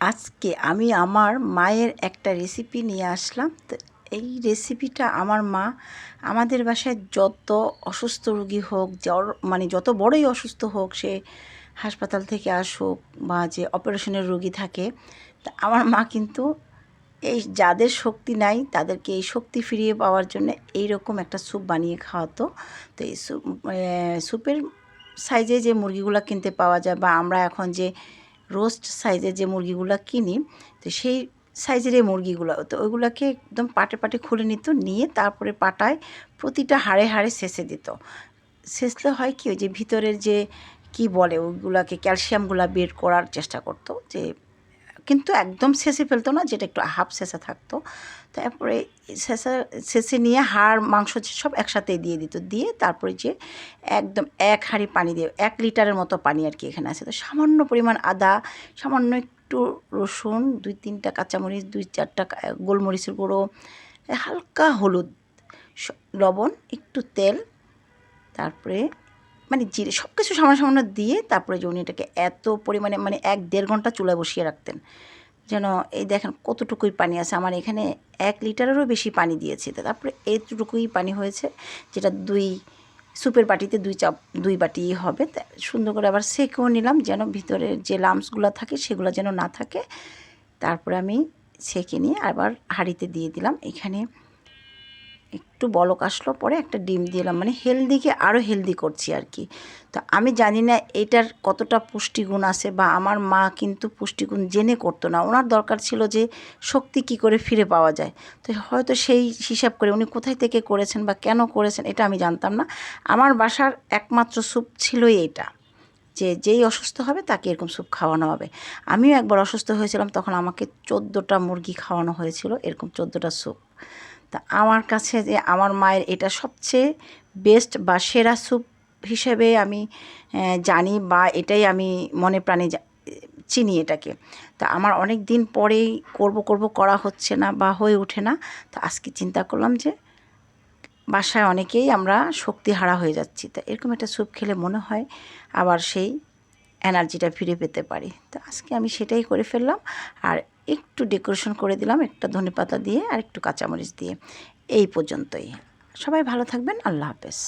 আজকে আমি আমার মায়ের একটা রেসিপি নিয়ে আসলাম। তো এই রেসিপিটা আমার মা আমাদের বাসায় যত অসুস্থ রোগী হোক, জ্বর মানে যত বড়ই অসুস্থ হোক, সে হাসপাতাল থেকে আসুক বা যে অপারেশনের রোগী থাকে, তা আমার মা কিন্তু এই যাদের শক্তি নাই তাদেরকে এই শক্তি ফিরিয়ে পাওয়ার জন্য এইরকম একটা স্যুপ বানিয়ে খাওয়াতো। তো এই স্যুপের সাইজে যে মুরগিগুলো কিনতে পাওয়া যায় বা আমরা এখন যে রোস্ট সাইজের যে মুরগিগুলো কিনি, তো সেই সাইজের এই মুরগিগুলো, তো ওইগুলোকে একদম পাটে পাটে খুলে নিত, নিয়ে তারপরে পাটায় প্রতিটা হাড়ে হাড়ে ছেঁচে দিত। ছেঁচলে হয় কি, ওই যে ভিতরের যে কি বলে ওইগুলোকে ক্যালসিয়ামগুলো বের করার চেষ্টা করতো, যে কিন্তু একদম ছেঁচে ফেলতো না, যেটা একটু হাফ ছেঁচা থাকতো। তারপরে ছেঁচে নিয়ে হাড় মাংস সব একসাথেই দিয়ে দিত, দিয়ে তারপরে যে একদম এক হাঁড়ি পানি দিয়ে 1 লিটারের মতো পানি আর কি এখানে আছে। তো সামান্য পরিমাণ আদা, সামান্য একটু রসুন, 2-3টা কাঁচামরিচ, 2-4টা গোলমরিচের গুঁড়ো, হালকা হলুদ, লবণ, একটু তেল, তারপরে মানে জিরে, সব কিছু সামান্য সামান্য দিয়ে তারপরে যে উনি এটাকে এত পরিমাণে মানে 1-1.5 ঘন্টা চুলায় বসিয়ে রাখতেন, যেন এই দেখেন কতটুকুই পানি আছে। আমার এখানে 1 লিটারেরও বেশি পানি দিয়েছি। তারপরে এইটুকুই পানি হয়েছে, যেটা স্যুপের বাটিতে 2 বাটি হবে। তা সুন্দর করে আবার সেঁকেও নিলাম, যেন ভিতরের যে লাম্পসগুলো থাকে সেগুলো যেন না থাকে। তারপরে আমি ছেঁকে নিয়ে আবার হাঁড়িতে দিয়ে দিলাম। এখানে একটু বলক আসলো পরে একটা ডিম দিলাম, মানে হেলদিকে আরও হেলদি করছি আর কি। তো আমি জানি না এটার কতটা পুষ্টিগুণ আছে, বা আমার মা কিন্তু পুষ্টিগুণ জেনে করতো না, ওনার দরকার ছিল যে শক্তি কী করে ফিরে পাওয়া যায়। তো হয়তো সেই হিসাব করে উনি কোথায় থেকে করেছেন বা কেন করেছেন এটা আমি জানতাম না। আমার বাসার একমাত্র স্যুপ ছিলই এটা, যে যেই অসুস্থ হবে তাকে এরকম স্যুপ খাওয়ানো হবে। আমিও একবার অসুস্থ হয়েছিলাম, তখন আমাকে 14টা মুরগি খাওয়ানো হয়েছিল, এরকম 14টা স্যুপ। তা আমার কাছে যে আমার মায়ের এটা সবচেয়ে বেস্ট বা সেরা স্যুপ হিসেবে আমি জানি, বা এটাই আমি মনে প্রাণে চিনি এটাকে। তা আমার অনেক দিন পরেই করব করা হচ্ছে না বা হয়ে ওঠে না। তো আজকে চিন্তা করলাম যে বাসায় অনেকেই আমরা শক্তিহারা হয়ে যাচ্ছি, তা এরকম একটা স্যুপ খেলে মনে হয় আবার সেই এনার্জিটা ফিরে পেতে পারি। তো আজকে আমি সেটাই করে ফেললাম, আর একটু ডেকোরেশন করে দিলাম একটা ধনেপাতা দিয়ে আর একটু কাঁচামরিচ দিয়ে। এই পর্যন্তই। সবাই ভালো থাকবেন। আল্লাহ হাফেজ।